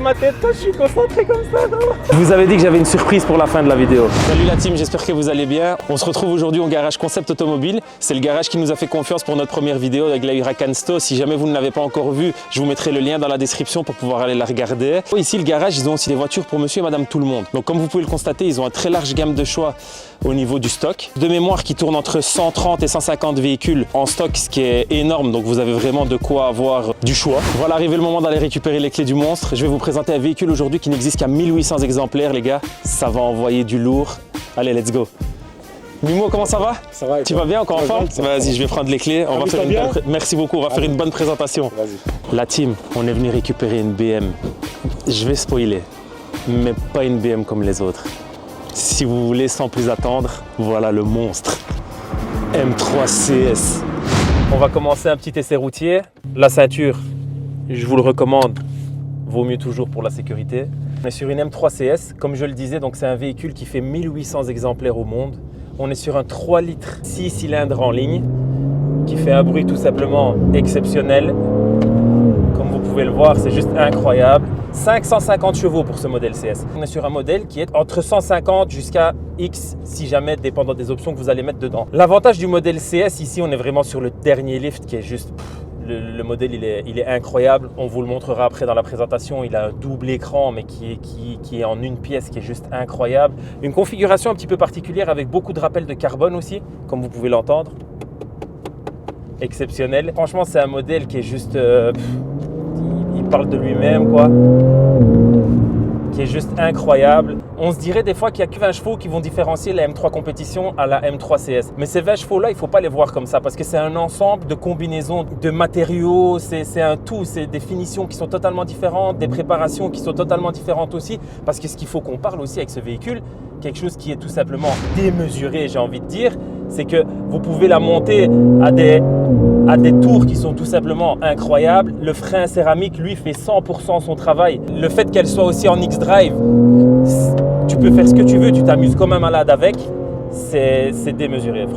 ma tête quand je suis concentré comme ça, non? Je vous avais dit que j'avais une surprise pour la fin de la vidéo. Salut la team, j'espère que vous allez bien. On se retrouve aujourd'hui au garage Concept Automobile. C'est le garage qui nous a fait confiance pour notre première vidéo avec la Huracan Sto. Si jamais vous ne l'avez pas encore vue, je vous mettrai le lien dans la description pour pouvoir aller la regarder. Ici, le garage, ils ont aussi des voitures pour monsieur et madame tout le monde. Donc comme vous pouvez le constater, ils ont un très large gamme de choix au niveau du stock. De mémoire qui tourne entre 130 et 150 véhicules en stock, ce qui est énorme. Donc vous avez vraiment de quoi avoir du choix. Voilà, arrivé le moment d'aller récupérer les clés du monstre. Je vais vous présenter un véhicule aujourd'hui qui n'existe qu'à 1800 exemplaires, les gars. Ça va envoyer du lourd. Allez, let's go. Mimo, comment ça va? Ça va. Tu vas bien, encore en forme? Vas-y, je vais prendre les clés. On va faire une belle... Merci beaucoup, on va faire une bonne présentation. La team, on est venu récupérer une BM. Je vais spoiler, mais pas une BM comme les autres. Si vous voulez, sans plus attendre, voilà le monstre. M3 CS. On va commencer un petit essai routier. La ceinture, je vous le recommande, vaut mieux toujours pour la sécurité. On est sur une M3 CS, comme je le disais, donc c'est un véhicule qui fait 1800 exemplaires au monde. On est sur un 3 litres 6 cylindres en ligne qui fait un bruit tout simplement exceptionnel. Comme vous pouvez le voir, c'est juste incroyable. 550 chevaux pour ce modèle CS. On est sur un modèle qui est entre 150 jusqu'à X, si jamais, dépendant des options que vous allez mettre dedans. L'avantage du modèle CS, ici, on est vraiment sur le dernier lift qui est juste... Le modèle, il est incroyable. On vous le montrera après dans la présentation. Il a un double écran, mais qui est en une pièce, qui est juste incroyable. Une configuration un petit peu particulière avec beaucoup de rappels de carbone aussi, comme vous pouvez l'entendre. Exceptionnel. Franchement, c'est un modèle qui est juste... il parle de lui-même, quoi. Qui est juste incroyable. On se dirait des fois qu'il n'y a que 20 chevaux qui vont différencier la M3 Compétition à la M3 CS. Mais ces 20 chevaux-là, il ne faut pas les voir comme ça parce que c'est un ensemble de combinaisons de matériaux, c'est un tout, c'est des finitions qui sont totalement différentes, des préparations qui sont totalement différentes aussi. Parce que ce qu'il faut qu'on parle aussi avec ce véhicule, quelque chose qui est tout simplement démesuré, j'ai envie de dire, c'est que vous pouvez la monter à des tours qui sont tout simplement incroyables. Le frein céramique, lui, fait 100% son travail. Le fait qu'elle soit aussi en X-Drive, tu peux faire ce que tu veux, tu t'amuses comme un malade avec. C'est démesuré.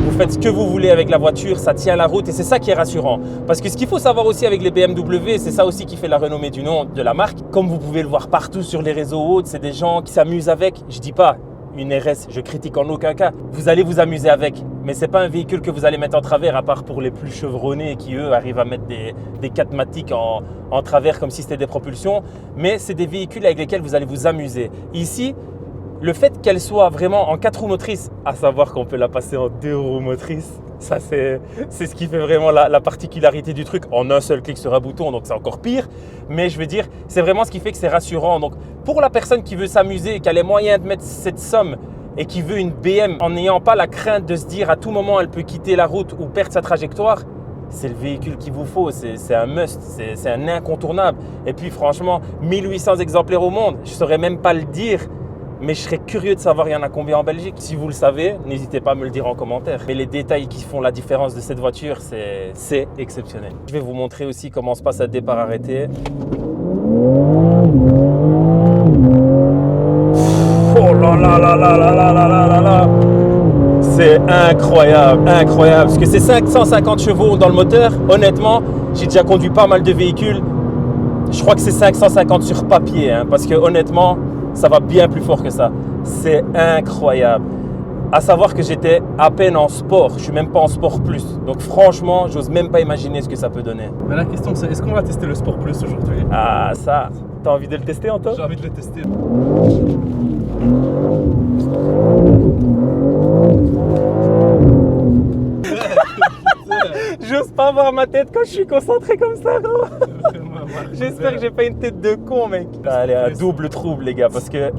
Vous faites ce que vous voulez avec la voiture, ça tient la route et c'est ça qui est rassurant. Parce que ce qu'il faut savoir aussi avec les BMW, c'est ça aussi qui fait la renommée du nom de la marque. Comme vous pouvez le voir partout sur les réseaux autres, c'est des gens qui s'amusent avec. Je dis pas une RS, je critique en aucun cas. Vous allez vous amuser avec, mais c'est pas un véhicule que vous allez mettre en travers, à part pour les plus chevronnés qui eux arrivent à mettre des 4MATIC en travers comme si c'était des propulsions. Mais c'est des véhicules avec lesquels vous allez vous amuser. Ici, le fait qu'elle soit vraiment en 4 roues motrices, à savoir qu'on peut la passer en 2 roues motrices, ça c'est ce qui fait vraiment la particularité du truc, en un seul clic sur un bouton, donc c'est encore pire. Mais je veux dire, c'est vraiment ce qui fait que c'est rassurant. Donc pour la personne qui veut s'amuser, qui a les moyens de mettre cette somme et qui veut une BM en n'ayant pas la crainte de se dire à tout moment elle peut quitter la route ou perdre sa trajectoire, c'est le véhicule qu'il vous faut, c'est un must, c'est un incontournable. Et puis franchement, 1800 exemplaires au monde, je ne saurais même pas le dire. Mais je serais curieux de savoir il y en a combien en Belgique. Si vous le savez, n'hésitez pas à me le dire en commentaire. Mais les détails qui font la différence de cette voiture, c'est exceptionnel. Je vais vous montrer aussi comment se passe un départ arrêté. Oh là là là là là là là là là là. C'est incroyable, incroyable. Parce que c'est 550 chevaux dans le moteur. Honnêtement, j'ai déjà conduit pas mal de véhicules. Je crois que c'est 550 sur papier, hein, parce que honnêtement, ça va bien plus fort que ça. C'est incroyable. À savoir que j'étais à peine en sport. Je ne suis même pas en sport plus. Donc franchement, j'ose même pas imaginer ce que ça peut donner. Mais la question c'est, est-ce qu'on va tester le sport plus aujourd'hui? Ah ça, t'as envie de le tester, Anto? J'ai envie de le tester. J'ose pas voir ma tête quand je suis concentré comme ça, gros. J'espère que j'ai pas une tête de con, mec. Allez, un double trouble, les gars, parce que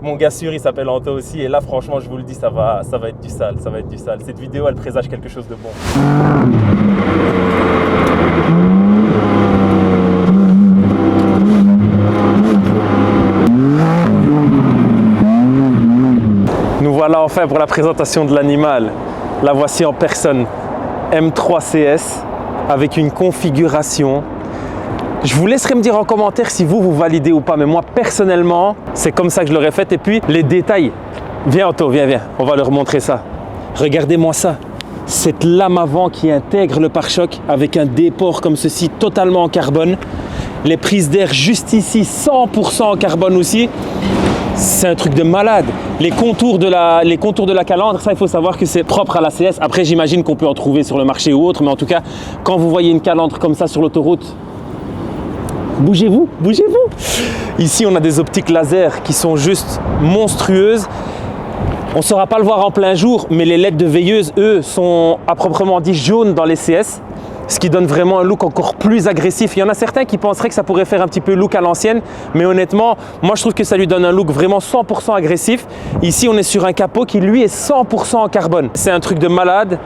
mon gars sûr, il s'appelle Anto aussi. Et là, franchement, je vous le dis, ça va être du sale, ça va être du sale. Cette vidéo, elle présage quelque chose de bon. Nous voilà enfin pour la présentation de l'animal. La voici en personne. M3 CS avec une configuration. Je vous laisserai me dire en commentaire si vous validez ou pas, mais moi personnellement, c'est comme ça que je l'aurais fait. Et puis les détails, viens Anto, viens, on va leur montrer ça. Regardez-moi ça, cette lame avant qui intègre le pare-choc avec un déport comme ceci totalement en carbone. Les prises d'air juste ici 100% en carbone aussi. C'est un truc de malade. Les contours de la calandre, ça il faut savoir que c'est propre à la CS. Après j'imagine qu'on peut en trouver sur le marché ou autre, mais en tout cas quand vous voyez une calandre comme ça sur l'autoroute, bougez-vous, bougez-vous. Ici on a des optiques laser qui sont juste monstrueuses. On ne saura pas le voir en plein jour, mais les LED de veilleuse, eux, sont à proprement dit jaunes dans les CS. Ce qui donne vraiment un look encore plus agressif. Il y en a certains qui penseraient que ça pourrait faire un petit peu look à l'ancienne, mais honnêtement, moi je trouve que ça lui donne un look vraiment 100% agressif. Ici, on est sur un capot qui lui est 100% en carbone. C'est un truc de malade.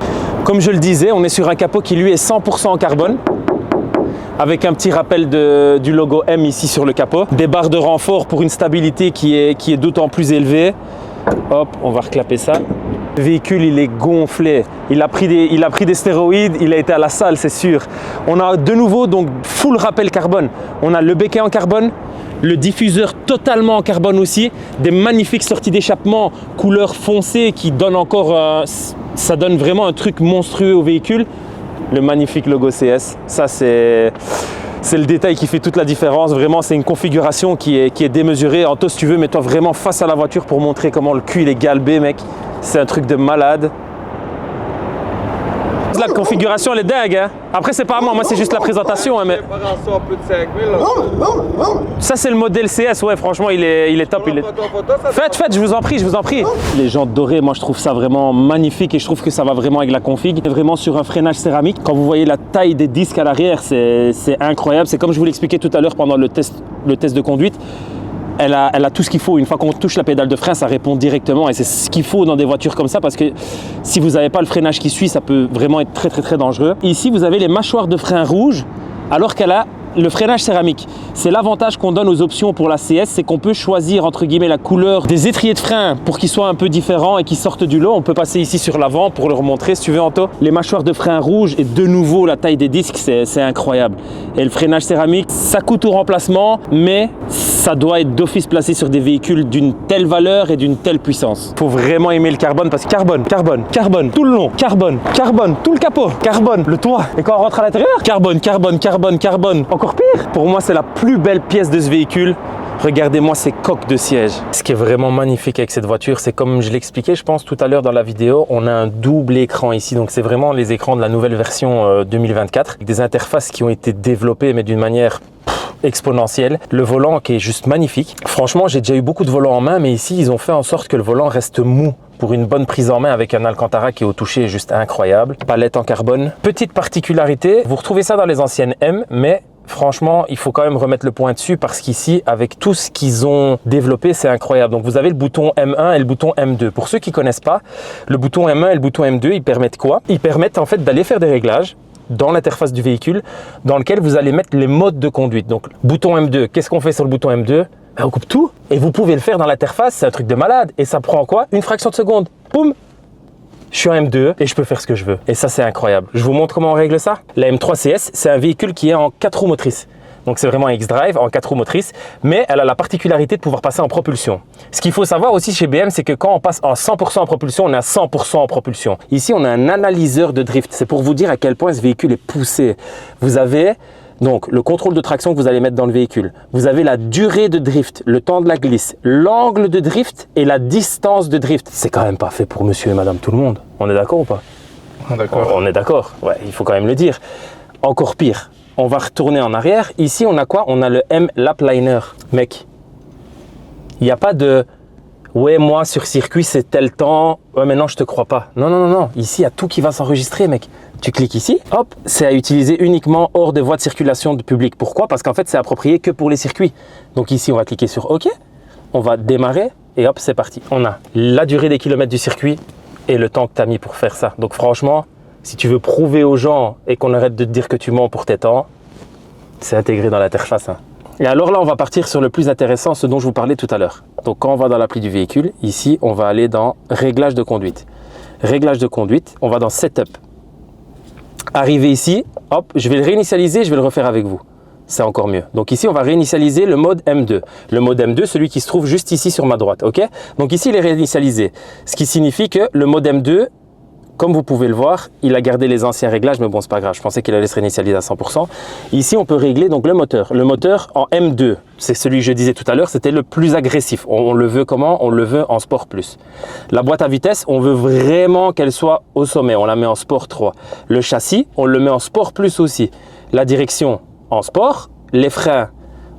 Comme je le disais, on est sur un capot qui lui est 100% en carbone, avec un petit rappel du logo M ici sur le capot. Des barres de renfort pour une stabilité qui est d'autant plus élevée. Hop, on va reclaper ça. Le véhicule, il est gonflé. Il a pris des stéroïdes, il a été à la salle, c'est sûr. On a de nouveau donc full rappel carbone. On a le béquet en carbone, le diffuseur totalement en carbone aussi, des magnifiques sorties d'échappement couleur foncée qui donnent encore, ça donne vraiment un truc monstrueux au véhicule. Le magnifique logo CS, ça c'est le détail qui fait toute la différence. Vraiment, c'est une configuration qui est démesurée. Anto, si tu veux, mets-toi vraiment face à la voiture pour montrer comment le cul il est galbé, mec. C'est un truc de malade. La configuration, elle est dingue. Hein. Après, c'est pas à moi c'est juste la présentation. Hein, mais... Ça, c'est le modèle CS. Ouais, franchement, il est top. Faites, je vous en prie. Les jantes dorées, moi, je trouve ça vraiment magnifique et je trouve que ça va vraiment avec la config. Vraiment sur un freinage céramique. Quand vous voyez la taille des disques à l'arrière, c'est incroyable. C'est comme je vous l'expliquais tout à l'heure pendant le test de conduite. Elle a tout ce qu'il faut. Une fois qu'on touche la pédale de frein, ça répond directement et c'est ce qu'il faut dans des voitures comme ça parce que si vous n'avez pas le freinage qui suit, ça peut vraiment être très dangereux. Ici, vous avez les mâchoires de frein rouges alors qu'elle a le freinage céramique. C'est l'avantage qu'on donne aux options pour la CS, c'est qu'on peut choisir entre guillemets la couleur des étriers de frein pour qu'ils soient un peu différents et qu'ils sortent du lot. On peut passer ici sur l'avant pour leur montrer si tu veux, Anto. Les mâchoires de frein rouges et de nouveau la taille des disques, c'est incroyable. Et le freinage céramique, ça coûte au remplacement, mais ça doit être d'office placé sur des véhicules d'une telle valeur et d'une telle puissance. Faut vraiment aimer le carbone parce que carbone, tout le long, carbone, tout le capot, carbone, le toit. Et quand on rentre à l'intérieur, carbone. Encore pire. Pour moi, c'est la plus belle pièce de ce véhicule. Regardez-moi ces coques de siège. Ce qui est vraiment magnifique avec cette voiture, c'est comme je l'expliquais, je pense tout à l'heure dans la vidéo, on a un double écran ici. Donc c'est vraiment les écrans de la nouvelle version 2024. Avec des interfaces qui ont été développées, mais d'une manière exponentielle. Le volant qui est juste magnifique. Franchement, j'ai déjà eu beaucoup de volants en main, mais ici, ils ont fait en sorte que le volant reste mou pour une bonne prise en main avec un Alcantara qui est au toucher juste incroyable. Palette en carbone. Petite particularité, vous retrouvez ça dans les anciennes M, mais franchement, il faut quand même remettre le point dessus parce qu'ici, avec tout ce qu'ils ont développé, c'est incroyable. Donc, vous avez le bouton M1 et le bouton M2. Pour ceux qui ne connaissent pas, le bouton M1 et le bouton M2, ils permettent quoi? Ils permettent en fait d'aller faire des réglages dans l'interface du véhicule dans lequel vous allez mettre les modes de conduite. Donc, bouton M2, qu'est-ce qu'on fait sur le bouton M2? Ben, on coupe tout et vous pouvez le faire dans l'interface. C'est un truc de malade et ça prend quoi? Une fraction de seconde. Boum! Je suis en M2 et je peux faire ce que je veux. Et ça, c'est incroyable. Je vous montre comment on règle ça. La M3 CS, c'est un véhicule qui est en 4 roues motrices. Donc, c'est vraiment un X-Drive en 4 roues motrices, mais elle a la particularité de pouvoir passer en propulsion. Ce qu'il faut savoir aussi chez BM, c'est que quand on passe en 100% en propulsion, on est à 100% en propulsion. Ici, on a un analyseur de drift. C'est pour vous dire à quel point ce véhicule est poussé. Vous avez donc le contrôle de traction que vous allez mettre dans le véhicule. Vous avez la durée de drift, le temps de la glisse, l'angle de drift et la distance de drift. C'est quand même pas fait pour monsieur et madame tout le monde. On est d'accord ou pas? D'accord. On est d'accord. Ouais, il faut quand même le dire. Encore pire. On va retourner en arrière. Ici, on a quoi? On a le M-Lap Liner. Mec, il n'y a pas de « Ouais, moi, sur circuit, c'est tel temps. Ouais, mais non, je te crois pas. » Non. Ici, il y a tout qui va s'enregistrer, mec. Tu cliques ici. Hop, c'est à utiliser uniquement hors des voies de circulation de public. Pourquoi? Parce qu'en fait, c'est approprié que pour les circuits. Donc ici, on va cliquer sur OK. On va démarrer et hop, c'est parti. On a la durée des kilomètres du circuit et le temps que tu as mis pour faire ça. Donc franchement, si tu veux prouver aux gens et qu'on arrête de te dire que tu mens pour tes temps, c'est intégré dans l'interface. Hein. Et alors là, on va partir sur le plus intéressant, ce dont je vous parlais tout à l'heure. Donc quand on va dans l'appli du véhicule, ici, on va aller dans Réglage de conduite. Réglage de conduite, on va dans Setup. Arrivé ici, hop, je vais le réinitialiser, je vais le refaire avec vous. C'est encore mieux. Donc ici, on va réinitialiser le mode M2. Le mode M2, celui qui se trouve juste ici sur ma droite, ok? Donc ici, il est réinitialisé. Ce qui signifie que le mode M2 comme vous pouvez le voir, il a gardé les anciens réglages, mais bon, c'est pas grave. Je pensais qu'il allait se réinitialiser à 100%. Ici, on peut régler donc le moteur. Le moteur en M2, c'est celui que je disais tout à l'heure, c'était le plus agressif. On le veut comment? On le veut en Sport Plus. La boîte à vitesse, on veut vraiment qu'elle soit au sommet. On la met en Sport 3. Le châssis, on le met en Sport Plus aussi. La direction en Sport, les freins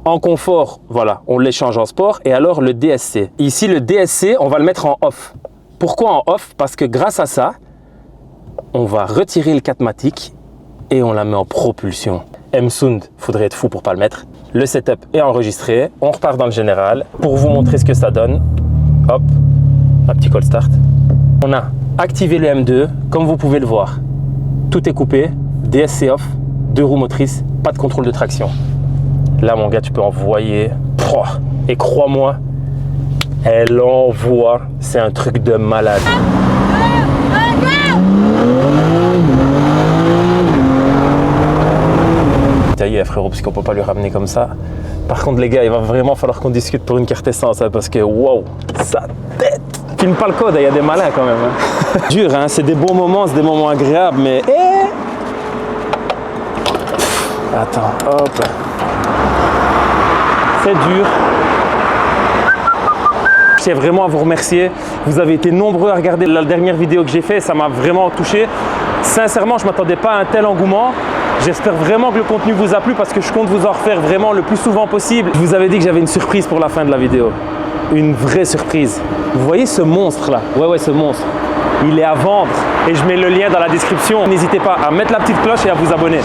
en confort, voilà, on les change en sport. Et alors le DSC. Ici, le DSC, on va le mettre en off. Pourquoi en off? Parce que grâce à ça, on va retirer le 4matic et on la met en propulsion. M-Sound, faudrait être fou pour pas le mettre. Le setup est enregistré. On repart dans le général pour vous montrer ce que ça donne. Hop, un petit cold start. On a activé le M2, comme vous pouvez le voir. Tout est coupé, DSC off, 2 roues motrices, pas de contrôle de traction. Là, mon gars, tu peux envoyer. Et crois-moi, elle envoie. C'est un truc de malade. Taillé, frérot, parce qu'on peut pas lui ramener comme ça. Par contre, les gars, il va vraiment falloir qu'on discute pour une carte essence, hein, parce que wow, sa tête. Filme pas le code, il y a des malins quand même. Hein. Dur, hein, c'est des bons moments, c'est des moments agréables, mais. Attends, hop. C'est dur. Je tiens vraiment à vous remercier. Vous avez été nombreux à regarder la dernière vidéo que j'ai faite. Ça m'a vraiment touché. Sincèrement, je ne m'attendais pas à un tel engouement. J'espère vraiment que le contenu vous a plu parce que je compte vous en refaire vraiment le plus souvent possible. Je vous avais dit que j'avais une surprise pour la fin de la vidéo. Une vraie surprise. Vous voyez ce monstre là? Ouais, ce monstre. Il est à vendre et je mets le lien dans la description. N'hésitez pas à mettre la petite cloche et à vous abonner.